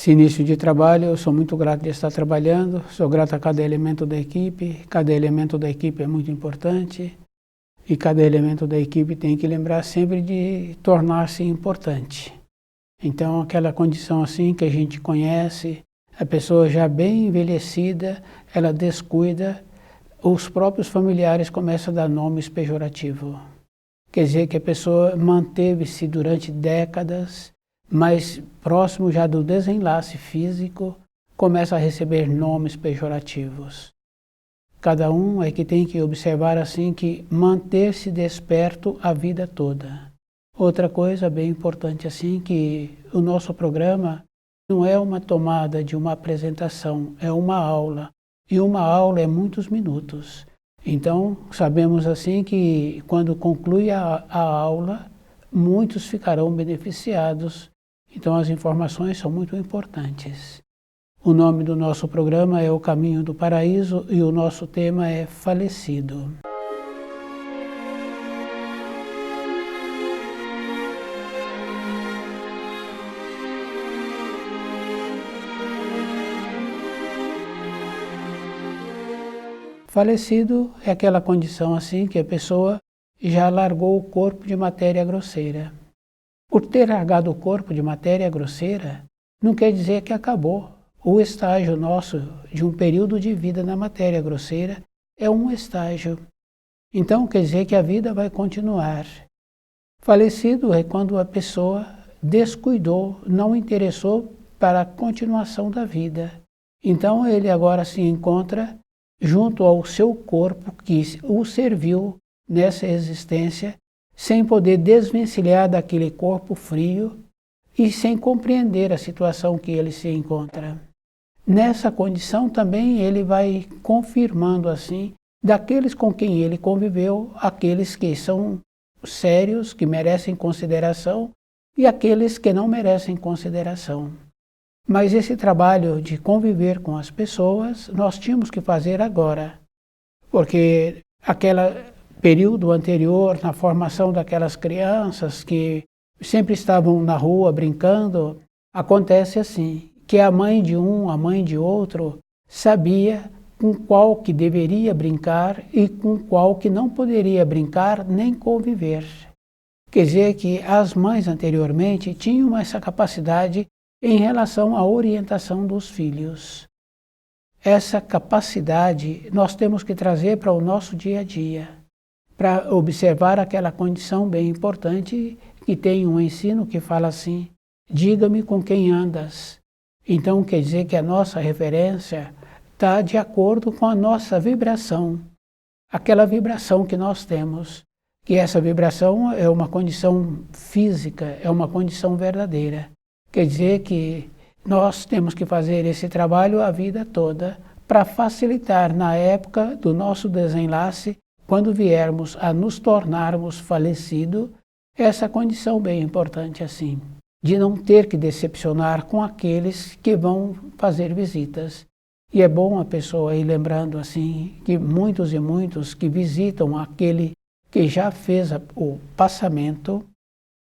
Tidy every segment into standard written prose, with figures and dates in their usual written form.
Esse início de trabalho, eu sou muito grato de estar trabalhando, sou grato a cada elemento da equipe é muito importante e cada elemento da equipe tem que lembrar sempre de tornar-se importante. Então, aquela condição assim que a gente conhece, a pessoa já bem envelhecida, ela descuida, os próprios familiares começam a dar nomes pejorativos. Quer dizer que a pessoa manteve-se durante décadas, mas próximo já do desenlace físico, começa a receber nomes pejorativos. Cada um é que tem que observar assim que manter-se desperto a vida toda. Outra coisa bem importante assim que o nosso programa não é uma tomada de uma apresentação, é uma aula. E uma aula é muitos minutos. Então, sabemos assim que quando conclui a aula, muitos ficarão beneficiados. Então, as informações são muito importantes. O nome do nosso programa é O Caminho do Paraíso e o nosso tema é Falecido. Falecido é aquela condição assim que a pessoa já largou o corpo de matéria grosseira. Por ter largado o corpo de matéria grosseira, não quer dizer que acabou. O estágio nosso de um período de vida na matéria grosseira é um estágio. Então quer dizer que a vida vai continuar. Falecido é quando a pessoa descuidou, não interessou para a continuação da vida. Então ele agora se encontra junto ao seu corpo que o serviu nessa existência, sem poder desvencilhar daquele corpo frio e sem compreender a situação que ele se encontra. Nessa condição também ele vai confirmando assim, daqueles com quem ele conviveu, aqueles que são sérios, que merecem consideração, e aqueles que não merecem consideração. Mas esse trabalho de conviver com as pessoas, nós tínhamos que fazer agora, porque aquele período anterior, na formação daquelas crianças que sempre estavam na rua brincando, acontece assim, que a mãe de um, a mãe de outro, sabia com qual que deveria brincar e com qual que não poderia brincar nem conviver. Quer dizer que as mães anteriormente tinham essa capacidade em relação à orientação dos filhos. Essa capacidade nós temos que trazer para o nosso dia a dia, para observar aquela condição bem importante que tem um ensino que fala assim, diga-me com quem andas. Então quer dizer que a nossa referência está de acordo com a nossa vibração, aquela vibração que nós temos, que essa vibração é uma condição física, é uma condição verdadeira. Quer dizer que nós temos que fazer esse trabalho a vida toda para facilitar na época do nosso desenlace, quando viermos a nos tornarmos falecidos, essa condição bem importante assim, de não ter que decepcionar com aqueles que vão fazer visitas. E é bom a pessoa ir lembrando assim, que muitos e muitos que visitam aquele que já fez o passamento,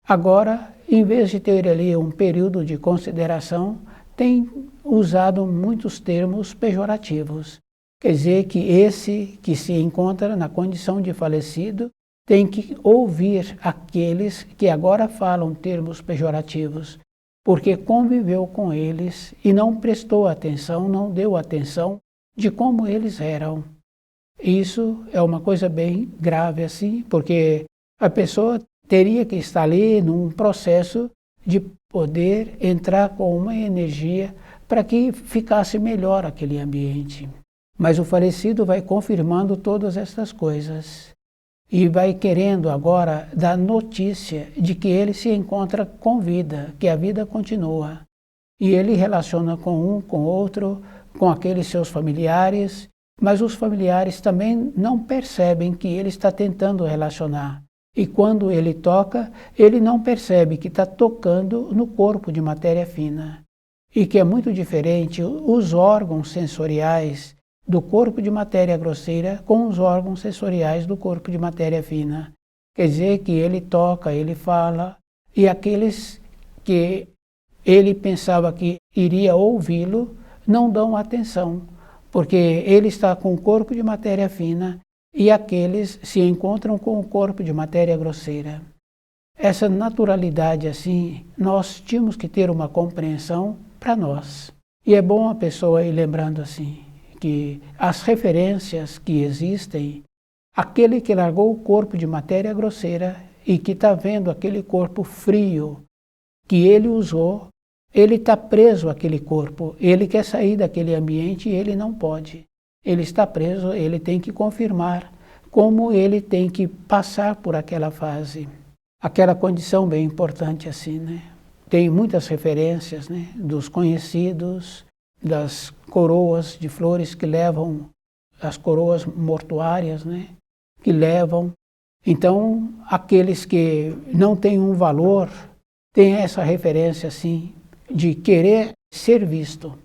agora, em vez de ter ali um período de consideração, tem usado muitos termos pejorativos. Quer dizer que esse que se encontra na condição de falecido tem que ouvir aqueles que agora falam termos pejorativos, porque conviveu com eles e não prestou atenção, não deu atenção de como eles eram. Isso é uma coisa bem grave assim, porque a pessoa teria que estar ali num processo de poder entrar com uma energia para que ficasse melhor aquele ambiente. Mas o falecido vai confirmando todas estas coisas e vai querendo agora dar notícia de que ele se encontra com vida, que a vida continua. E ele relaciona com um, com outro, com aqueles seus familiares, mas os familiares também não percebem que ele está tentando relacionar. E quando ele toca, ele não percebe que está tocando no corpo de matéria fina. E que é muito diferente os órgãos sensoriais do corpo de matéria grosseira com os órgãos sensoriais do corpo de matéria fina. Quer dizer que ele toca, ele fala, e aqueles que ele pensava que iria ouvi-lo, não dão atenção, porque ele está com o corpo de matéria fina e aqueles se encontram com o corpo de matéria grosseira. Essa naturalidade assim, nós tínhamos que ter uma compreensão para nós. E é bom a pessoa ir lembrando assim, que as referências que existem, aquele que largou o corpo de matéria grosseira e que está vendo aquele corpo frio que ele usou, ele está preso àquele corpo, ele quer sair daquele ambiente e ele não pode. Ele está preso, ele tem que confirmar como ele tem que passar por aquela fase. Aquela condição bem importante assim, né? Tem muitas referências, né? Dos conhecidos, das coroas de flores que levam, as coroas mortuárias, né? Que levam. Então, aqueles que não têm um valor, têm essa referência assim, de querer ser visto.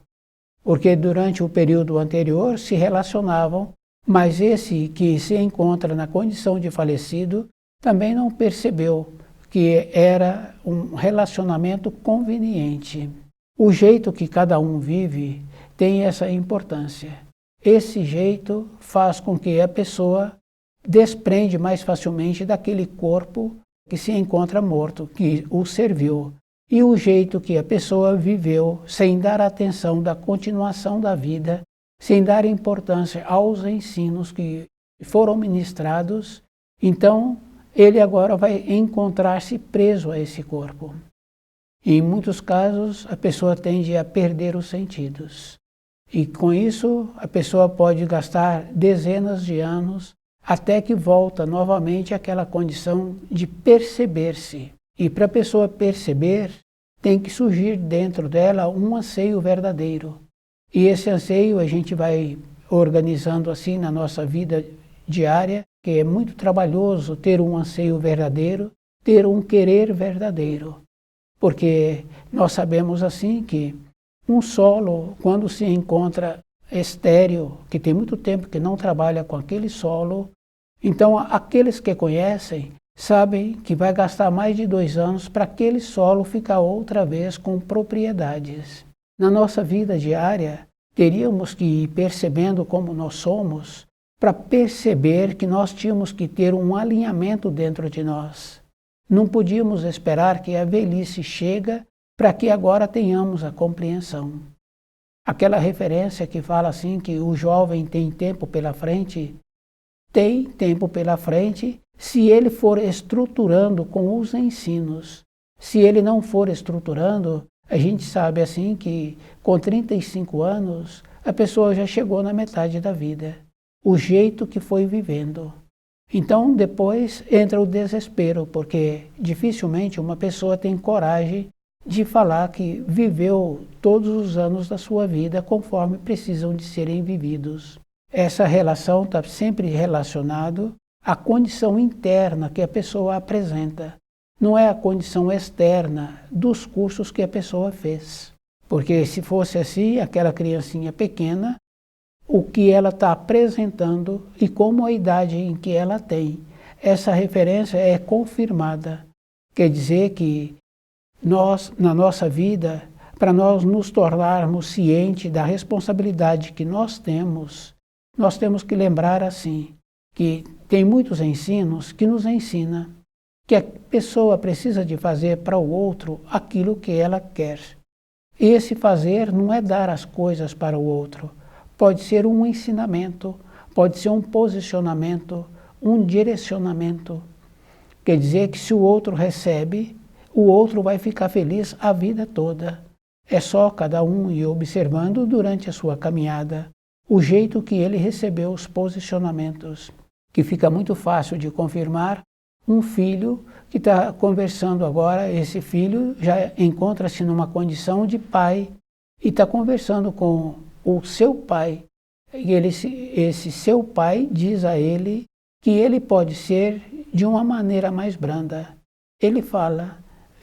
Porque durante o período anterior se relacionavam, mas esse que se encontra na condição de falecido também não percebeu que era um relacionamento conveniente. O jeito que cada um vive tem essa importância. Esse jeito faz com que a pessoa desprende mais facilmente daquele corpo que se encontra morto, que o serviu. E o jeito que a pessoa viveu sem dar atenção da continuação da vida, sem dar importância aos ensinos que foram ministrados, então ele agora vai encontrar-se preso a esse corpo. E em muitos casos a pessoa tende a perder os sentidos. E com isso a pessoa pode gastar dezenas de anos até que volta novamente àquela condição de perceber-se. E para a pessoa perceber, tem que surgir dentro dela um anseio verdadeiro. E esse anseio a gente vai organizando assim na nossa vida diária, que é muito trabalhoso ter um anseio verdadeiro, ter um querer verdadeiro. Porque nós sabemos assim que um solo, quando se encontra estéril, que tem muito tempo que não trabalha com aquele solo, então aqueles que conhecem sabem que vai gastar mais de 2 anos para aquele solo ficar outra vez com propriedades. Na nossa vida diária, teríamos que ir percebendo como nós somos, para perceber que nós tínhamos que ter um alinhamento dentro de nós. Não podíamos esperar que a velhice chegue para que agora tenhamos a compreensão. Aquela referência que fala assim que o jovem tem tempo pela frente, tem tempo pela frente se ele for estruturando com os ensinos. Se ele não for estruturando, a gente sabe assim que com 35 anos a pessoa já chegou na metade da vida. O jeito que foi vivendo. Então depois entra o desespero, porque dificilmente uma pessoa tem coragem de falar que viveu todos os anos da sua vida conforme precisam de serem vividos. Essa relação está sempre relacionada à condição interna que a pessoa apresenta. Não é a condição externa dos cursos que a pessoa fez. Porque se fosse assim, aquela criancinha pequena, o que ela está apresentando e como a idade em que ela tem, essa referência é confirmada. Quer dizer que nós, na nossa vida, para nós nos tornarmos cientes da responsabilidade que nós temos que lembrar assim, que tem muitos ensinos que nos ensinam que a pessoa precisa de fazer para o outro aquilo que ela quer. Esse fazer não é dar as coisas para o outro. Pode ser um ensinamento, pode ser um posicionamento, um direcionamento. Quer dizer que se o outro recebe, o outro vai ficar feliz a vida toda. É só cada um ir observando durante a sua caminhada o jeito que ele recebeu os posicionamentos, que fica muito fácil de confirmar. Um filho que está conversando agora, esse filho já encontra-se numa condição de pai e está conversando com o seu pai. E esse seu pai diz a ele que ele pode ser de uma maneira mais branda. Ele fala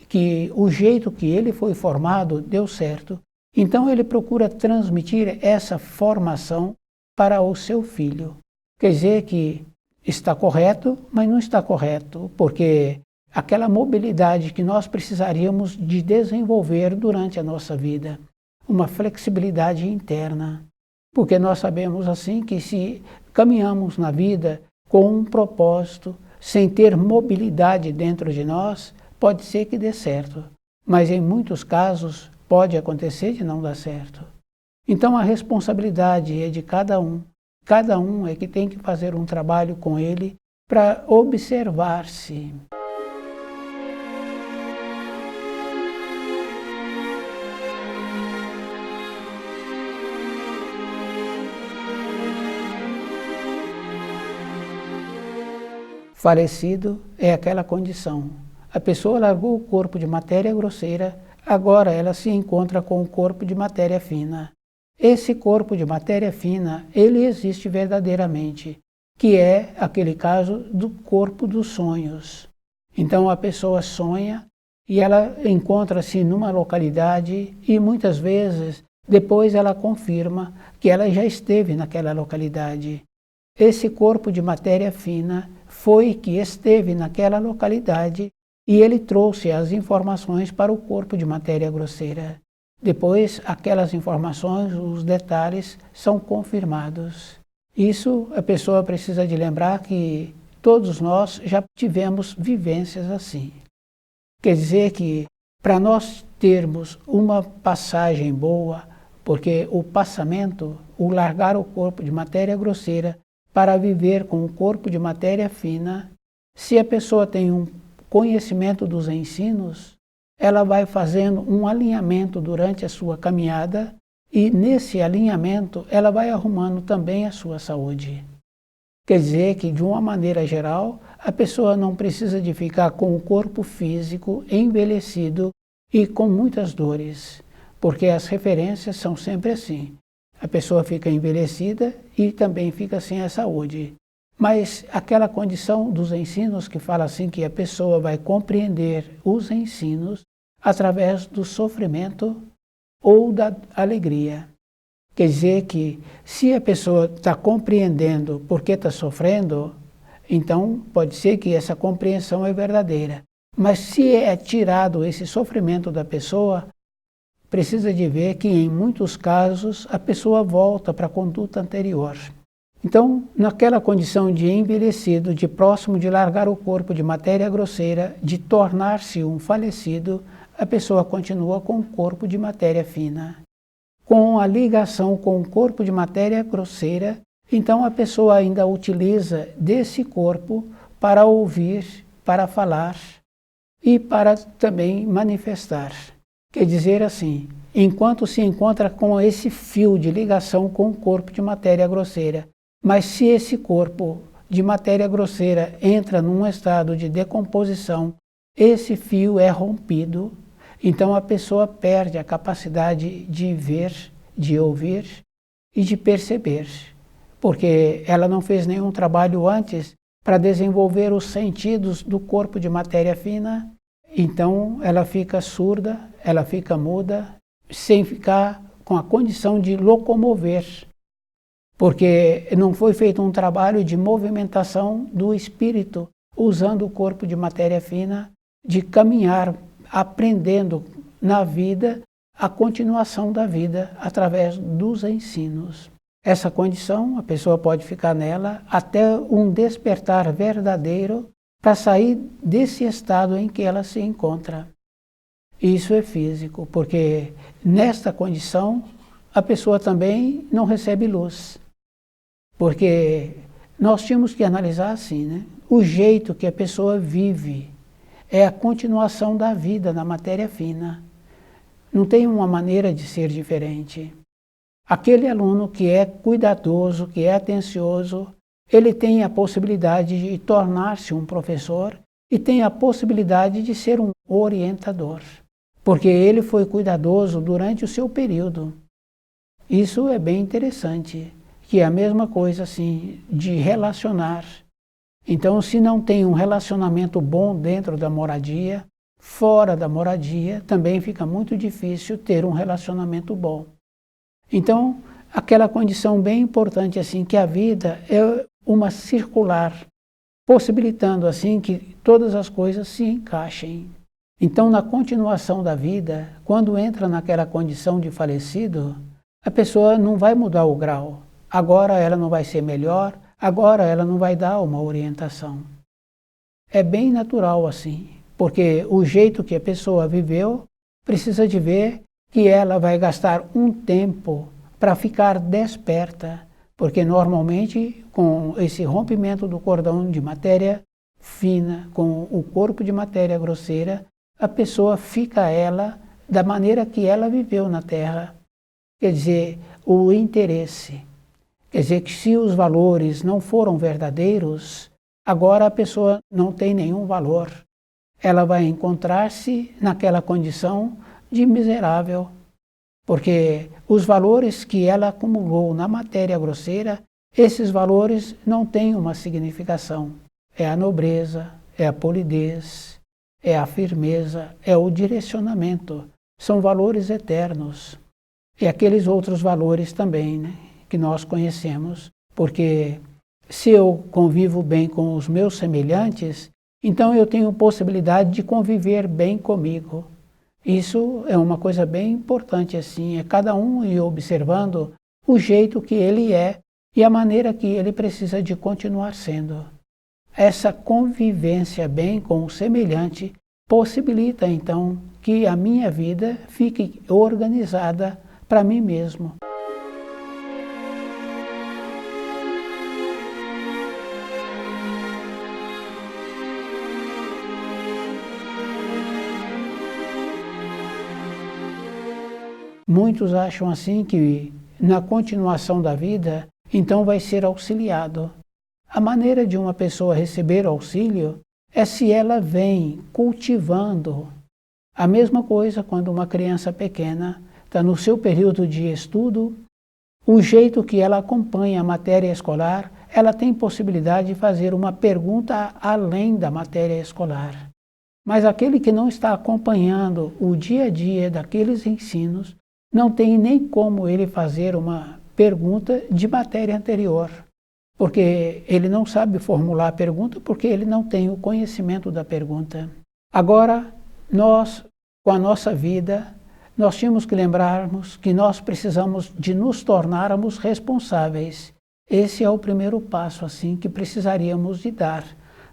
que o jeito que ele foi formado deu certo. Então ele procura transmitir essa formação para o seu filho. Quer dizer que está correto, mas não está correto, porque aquela mobilidade que nós precisaríamos de desenvolver durante a nossa vida, uma flexibilidade interna. Porque nós sabemos assim que se caminhamos na vida com um propósito, sem ter mobilidade dentro de nós, pode ser que dê certo, mas em muitos casos pode acontecer de não dar certo. Então a responsabilidade é de cada um é que tem que fazer um trabalho com ele para observar-se. Falecido é aquela condição. A pessoa largou o corpo de matéria grosseira, agora ela se encontra com o corpo de matéria fina. Esse corpo de matéria fina, ele existe verdadeiramente, que é aquele caso do corpo dos sonhos. Então a pessoa sonha e ela encontra-se numa localidade e muitas vezes depois ela confirma que ela já esteve naquela localidade. Esse corpo de matéria fina foi que esteve naquela localidade e ele trouxe as informações para o corpo de matéria grosseira. Depois, aquelas informações, os detalhes, são confirmados. Isso a pessoa precisa de lembrar que todos nós já tivemos vivências assim. Quer dizer que para nós termos uma passagem boa, porque o passamento, o largar o corpo de matéria grosseira, para viver com o corpo de matéria fina, se a pessoa tem um conhecimento dos ensinos, ela vai fazendo um alinhamento durante a sua caminhada e nesse alinhamento ela vai arrumando também a sua saúde. Quer dizer que, de uma maneira geral, a pessoa não precisa de ficar com o corpo físico envelhecido e com muitas dores, porque as referências são sempre assim. A pessoa fica envelhecida e também fica sem a saúde. Mas aquela condição dos ensinos que fala assim que a pessoa vai compreender os ensinos através do sofrimento ou da alegria. Quer dizer que se a pessoa está compreendendo porque está sofrendo, então pode ser que essa compreensão é verdadeira. Mas se é tirado esse sofrimento da pessoa, precisa de ver que, em muitos casos, a pessoa volta para a conduta anterior. Então, naquela condição de envelhecido, de próximo de largar o corpo de matéria grosseira, de tornar-se um falecido, a pessoa continua com o corpo de matéria fina. Com a ligação com o corpo de matéria grosseira, então a pessoa ainda utiliza desse corpo para ouvir, para falar e para também manifestar. Quer dizer assim, enquanto se encontra com esse fio de ligação com o corpo de matéria grosseira, mas se esse corpo de matéria grosseira entra num estado de decomposição, esse fio é rompido, então a pessoa perde a capacidade de ver, de ouvir e de perceber, porque ela não fez nenhum trabalho antes para desenvolver os sentidos do corpo de matéria fina. Então ela fica surda, ela fica muda, sem ficar com a condição de locomover, porque não foi feito um trabalho de movimentação do espírito, usando o corpo de matéria fina, de caminhar, aprendendo na vida a continuação da vida através dos ensinos. Essa condição, a pessoa pode ficar nela até um despertar verdadeiro para sair desse estado em que ela se encontra. Isso é físico, porque nesta condição a pessoa também não recebe luz. Porque nós tínhamos que analisar assim, né? O jeito que a pessoa vive é a continuação da vida na matéria fina. Não tem uma maneira de ser diferente. Aquele aluno que é cuidadoso, que é atencioso, ele tem a possibilidade de tornar-se um professor e tem a possibilidade de ser um orientador, porque ele foi cuidadoso durante o seu período. Isso é bem interessante, que é a mesma coisa assim de relacionar. Então, se não tem um relacionamento bom dentro da moradia, fora da moradia, também fica muito difícil ter um relacionamento bom. Então, aquela condição bem importante assim, que a vida é uma circular. possibilitando assim que todas as coisas se encaixem. Então, na continuação da vida, quando entra naquela condição de falecido, a pessoa não vai mudar o grau. Agora ela não vai ser melhor, agora ela não vai dar uma orientação. É bem natural assim, porque o jeito que a pessoa viveu precisa de ver que ela vai gastar um tempo para ficar desperta, porque normalmente com esse rompimento do cordão de matéria fina com o corpo de matéria grosseira, a pessoa fica ela da maneira que ela viveu na Terra. Quer dizer, o interesse. Quer dizer que se os valores não foram verdadeiros, agora a pessoa não tem nenhum valor. Ela vai encontrar-se naquela condição de miserável, porque os valores que ela acumulou na matéria grosseira, esses valores não têm uma significação. É a nobreza, é a polidez, é a firmeza, é o direcionamento. São valores eternos. E aqueles outros valores também, né, que nós conhecemos, porque se eu convivo bem com os meus semelhantes, então eu tenho possibilidade de conviver bem comigo. Isso é uma coisa bem importante assim, é cada um ir observando o jeito que ele é e a maneira que ele precisa de continuar sendo. Essa convivência bem com o semelhante possibilita então que a minha vida fique organizada para mim mesmo. Muitos acham assim que na continuação da vida, então vai ser auxiliado. A maneira de uma pessoa receber auxílio é se ela vem cultivando. A mesma coisa quando uma criança pequena está no seu período de estudo, o jeito que ela acompanha a matéria escolar, ela tem possibilidade de fazer uma pergunta além da matéria escolar. Mas aquele que não está acompanhando o dia a dia daqueles ensinos, não tem nem como ele fazer uma pergunta de matéria anterior, porque ele não sabe formular a pergunta, porque ele não tem o conhecimento da pergunta. Agora, nós, com a nossa vida, nós tínhamos que lembrarmos que nós precisamos de nos tornarmos responsáveis. Esse é o primeiro passo assim que precisaríamos de dar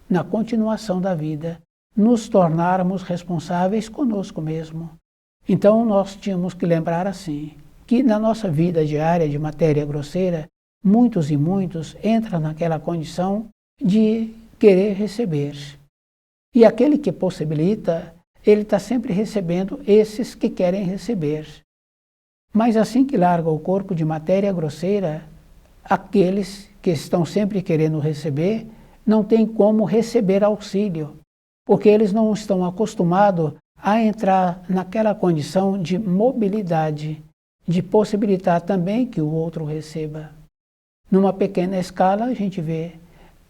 na continuação da vida, nos tornarmos responsáveis conosco mesmo. Então nós tínhamos que lembrar assim, que na nossa vida diária de matéria grosseira, muitos e muitos entram naquela condição de querer receber. E aquele que possibilita, ele está sempre recebendo esses que querem receber. Mas assim que larga o corpo de matéria grosseira, aqueles que estão sempre querendo receber, não tem como receber auxílio, porque eles não estão acostumados a entrar naquela condição de mobilidade, de possibilitar também que o outro receba. Numa pequena escala, a gente vê,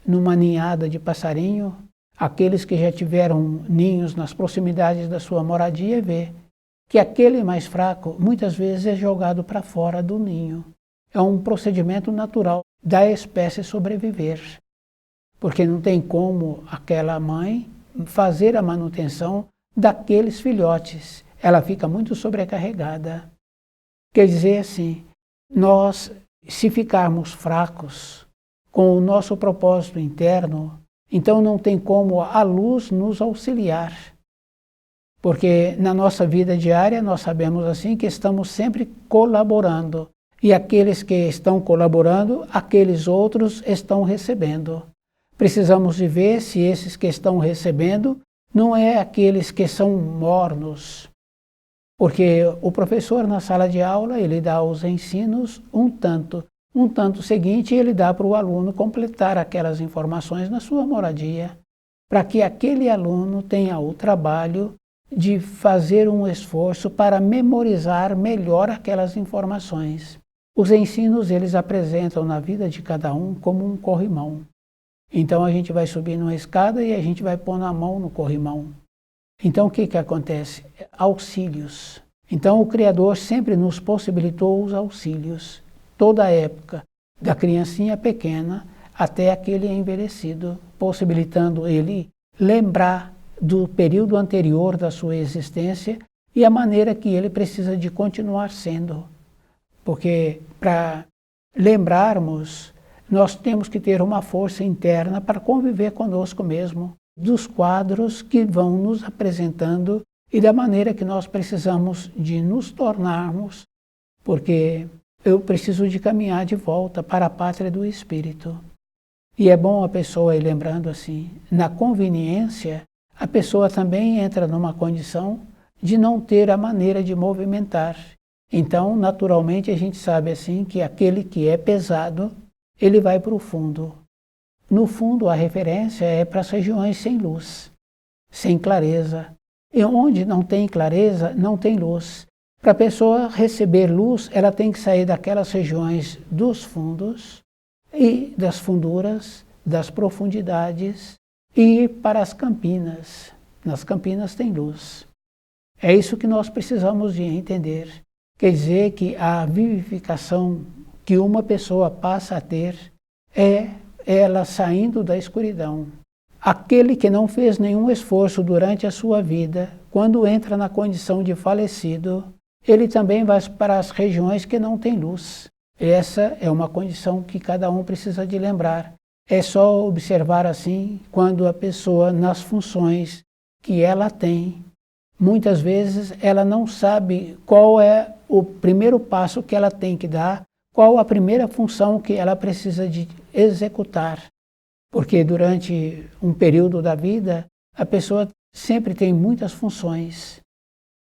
numa ninhada de passarinho, aqueles que já tiveram ninhos nas proximidades da sua moradia, vê que aquele mais fraco, muitas vezes, é jogado para fora do ninho. É um procedimento natural da espécie sobreviver, porque não tem como aquela mãe fazer a manutenção daqueles filhotes. Ela fica muito sobrecarregada. Quer dizer assim, nós, se ficarmos fracos com o nosso propósito interno, então não tem como a luz nos auxiliar. Porque na nossa vida diária nós sabemos assim que estamos sempre colaborando. E aqueles que estão colaborando, aqueles outros estão recebendo. Precisamos de ver se esses que estão recebendo não é aqueles que são mornos. Porque o professor na sala de aula, ele dá os ensinos um tanto seguinte ele dá para o aluno completar aquelas informações na sua moradia, para que aquele aluno tenha o trabalho de fazer um esforço para memorizar melhor aquelas informações. Os ensinos eles apresentam na vida de cada um como um corrimão. Então a gente vai subir numa escada e a gente vai pôr a mão no corrimão. Então o que acontece? Auxílios. Então o Criador sempre nos possibilitou os auxílios, toda a época, da criancinha pequena até aquele envelhecido, possibilitando ele lembrar do período anterior da sua existência e a maneira que ele precisa de continuar sendo. Porque para lembrarmos, nós temos que ter uma força interna para conviver conosco mesmo, dos quadros que vão nos apresentando e da maneira que nós precisamos de nos tornarmos, porque eu preciso de caminhar de volta para a pátria do Espírito. E é bom a pessoa ir lembrando assim, na conveniência, a pessoa também entra numa condição de não ter a maneira de movimentar. Então, naturalmente, a gente sabe assim que aquele que é pesado, ele vai para o fundo. No fundo, a referência é para as regiões sem luz, sem clareza. E onde não tem clareza, não tem luz. Para a pessoa receber luz, ela tem que sair daquelas regiões dos fundos e das funduras, das profundidades, e ir para as campinas. Nas campinas tem luz. É isso que nós precisamos de entender. Quer dizer que a vivificação que uma pessoa passa a ter é ela saindo da escuridão. Aquele que não fez nenhum esforço durante a sua vida, quando entra na condição de falecido, ele também vai para as regiões que não têm luz. Essa é uma condição que cada um precisa de lembrar. É só observar assim, quando a pessoa, nas funções que ela tem, muitas vezes ela não sabe qual é o primeiro passo que ela tem que dar, qual a primeira função que ela precisa de executar. Porque durante um período da vida, a pessoa sempre tem muitas funções.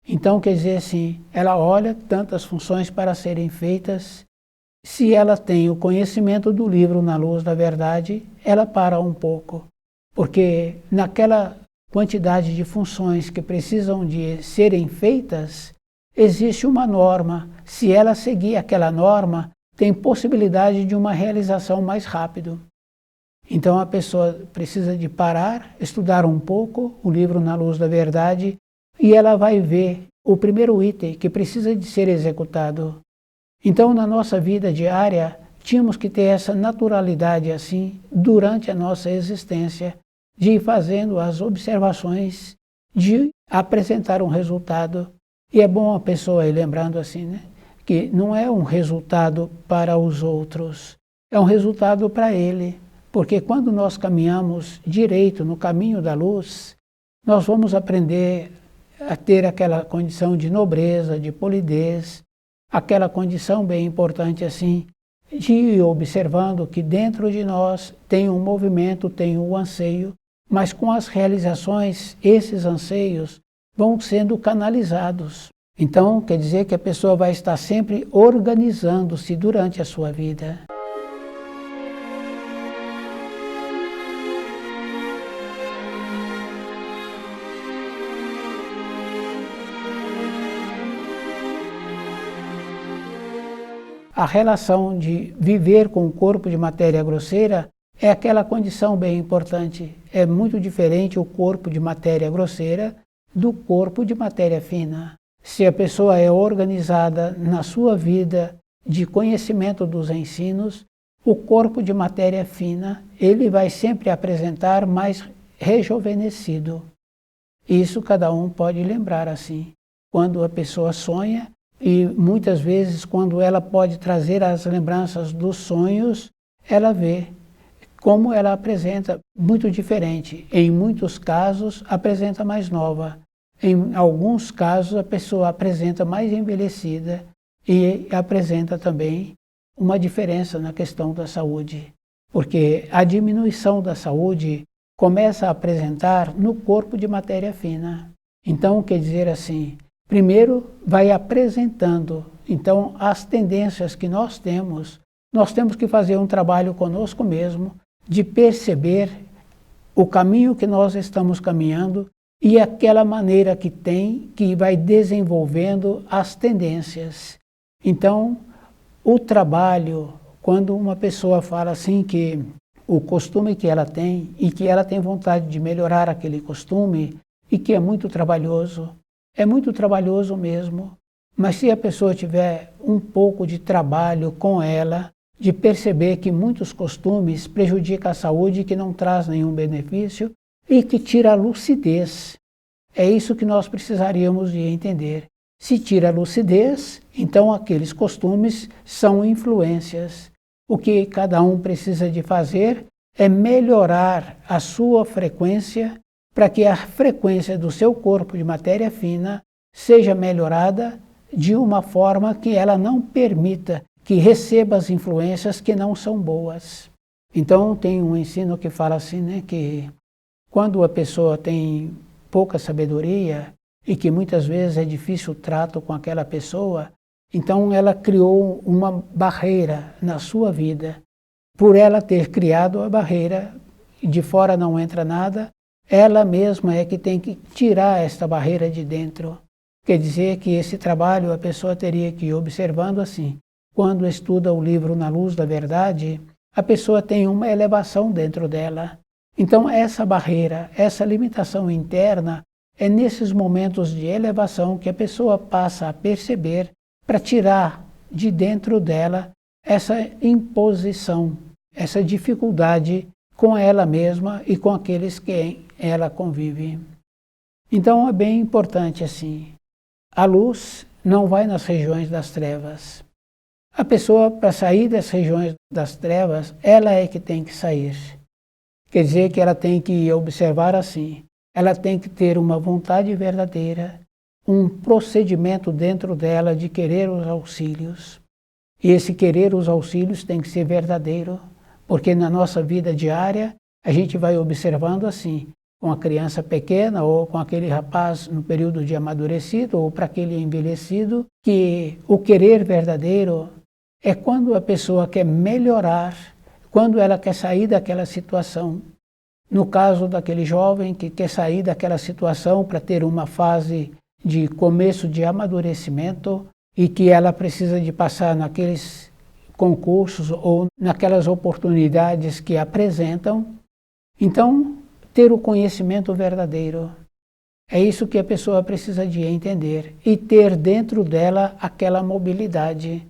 Então, quer dizer assim, ela olha tantas funções para serem feitas. Se ela tem o conhecimento do livro Na Luz da Verdade, ela para um pouco. Porque naquela quantidade de funções que precisam de serem feitas, existe uma norma. Se ela seguir aquela norma, tem possibilidade de uma realização mais rápido. Então a pessoa precisa de parar, estudar um pouco o livro Na Luz da Verdade e ela vai ver o primeiro item que precisa de ser executado. Então na nossa vida diária tínhamos que ter essa naturalidade assim durante a nossa existência, de ir fazendo as observações, de apresentar um resultado. E é bom a pessoa ir lembrando assim, né? Que não é um resultado para os outros, é um resultado para ele. Porque quando nós caminhamos direito no caminho da luz, nós vamos aprender a ter aquela condição de nobreza, de polidez, aquela condição bem importante assim, de ir observando que dentro de nós tem um movimento, tem um anseio, mas com as realizações, esses anseios vão sendo canalizados. Então, quer dizer que a pessoa vai estar sempre organizando-se durante a sua vida. A relação de viver com o corpo de matéria grosseira é aquela condição bem importante. É muito diferente o corpo de matéria grosseira do corpo de matéria fina. Se a pessoa é organizada na sua vida de conhecimento dos ensinos, o corpo de matéria fina, ele vai sempre apresentar mais rejuvenescido. Isso cada um pode lembrar assim. Quando a pessoa sonha, e muitas vezes quando ela pode trazer as lembranças dos sonhos, ela vê como ela apresenta muito diferente. Em muitos casos, apresenta mais nova. Em alguns casos, a pessoa apresenta mais envelhecida e apresenta também uma diferença na questão da saúde. Porque a diminuição da saúde começa a apresentar no corpo de matéria fina. Então, quer dizer assim, primeiro vai apresentando então as tendências que nós temos que fazer um trabalho conosco mesmo, de perceber o caminho que nós estamos caminhando e aquela maneira que tem, que vai desenvolvendo as tendências. Então, o trabalho, quando uma pessoa fala assim que o costume que ela tem e que ela tem vontade de melhorar aquele costume e que é muito trabalhoso mesmo, mas se a pessoa tiver um pouco de trabalho com ela, de perceber que muitos costumes prejudicam a saúde, que não traz nenhum benefício e que tira a lucidez. É isso que nós precisaríamos de entender. Se tira a lucidez, então aqueles costumes são influências. O que cada um precisa de fazer é melhorar a sua frequência para que a frequência do seu corpo de matéria fina seja melhorada de uma forma que ela não permita que receba as influências que não são boas. Então tem um ensino que fala assim, né, que quando a pessoa tem pouca sabedoria e que muitas vezes é difícil o trato com aquela pessoa, então ela criou uma barreira na sua vida. Por ela ter criado a barreira, de fora não entra nada, ela mesma é que tem que tirar esta barreira de dentro. Quer dizer que esse trabalho a pessoa teria que ir observando assim. Quando estuda o livro Na Luz da Verdade, a pessoa tem uma elevação dentro dela. Então essa barreira, essa limitação interna, é nesses momentos de elevação que a pessoa passa a perceber para tirar de dentro dela essa imposição, essa dificuldade com ela mesma e com aqueles que ela convive. Então é bem importante assim. A luz não vai nas regiões das trevas. A pessoa, para sair das regiões das trevas, ela é que tem que sair. Quer dizer que ela tem que observar assim. Ela tem que ter uma vontade verdadeira, um procedimento dentro dela de querer os auxílios. E esse querer os auxílios tem que ser verdadeiro, porque na nossa vida diária a gente vai observando assim, com a criança pequena ou com aquele rapaz no período de amadurecido ou para aquele envelhecido, que o querer verdadeiro é quando a pessoa quer melhorar, quando ela quer sair daquela situação. No caso daquele jovem que quer sair daquela situação para ter uma fase de começo de amadurecimento e que ela precisa de passar naqueles concursos ou naquelas oportunidades que apresentam, então ter o conhecimento verdadeiro. É isso que a pessoa precisa de entender e ter dentro dela aquela mobilidade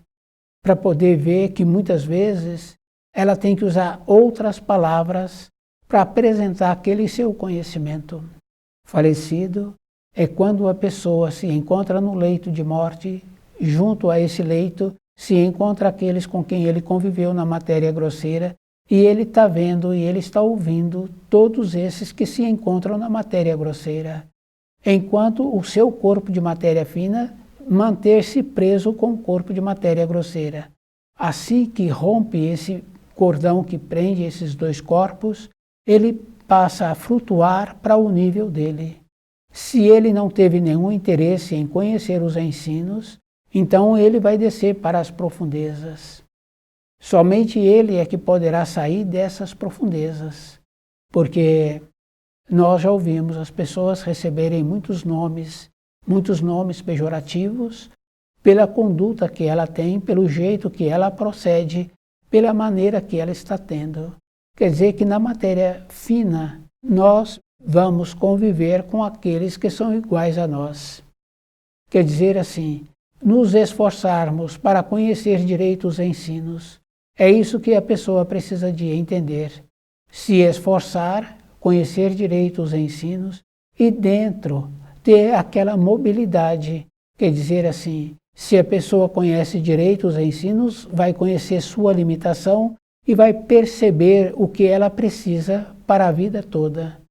para poder ver que muitas vezes ela tem que usar outras palavras para apresentar aquele seu conhecimento. Falecido é quando a pessoa se encontra no leito de morte, junto a esse leito se encontra aqueles com quem ele conviveu na matéria grosseira e ele está vendo e ele está ouvindo todos esses que se encontram na matéria grosseira, enquanto o seu corpo de matéria fina manter-se preso com o corpo de matéria grosseira. Assim que rompe esse cordão que prende esses dois corpos, ele passa a flutuar para o nível dele. Se ele não teve nenhum interesse em conhecer os ensinos, então ele vai descer para as profundezas. Somente ele é que poderá sair dessas profundezas, porque nós já ouvimos as pessoas receberem muitos nomes pejorativos, pela conduta que ela tem, pelo jeito que ela procede, pela maneira que ela está tendo. Quer dizer que na matéria fina, nós vamos conviver com aqueles que são iguais a nós. Quer dizer assim, nos esforçarmos para conhecer direito os ensinos. É isso que a pessoa precisa de entender. Se esforçar, conhecer direito os ensinos e dentro ter aquela mobilidade. Quer dizer assim, se a pessoa conhece direito os ensinos, vai conhecer sua limitação e vai perceber o que ela precisa para a vida toda.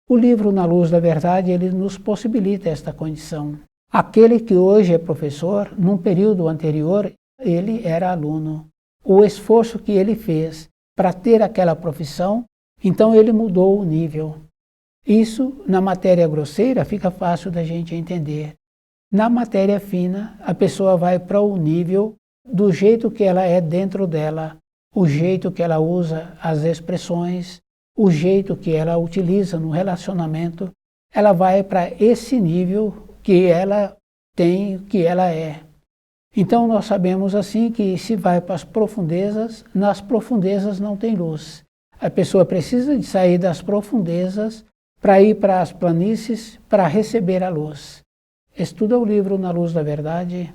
O livro Na Luz da Verdade, ele nos possibilita esta condição. Aquele que hoje é professor, num período anterior, ele era aluno. O esforço que ele fez para ter aquela profissão, então ele mudou o nível. Isso, na matéria grosseira, fica fácil da gente entender. Na matéria fina, a pessoa vai para o nível do jeito que ela é dentro dela, o jeito que ela usa as expressões, o jeito que ela utiliza no relacionamento, ela vai para esse nível que ela tem, que ela é. Então nós sabemos assim que se vai para as profundezas, nas profundezas não tem luz. A pessoa precisa de sair das profundezas para ir para as planícies para receber a luz. Estuda o livro Na Luz da Verdade.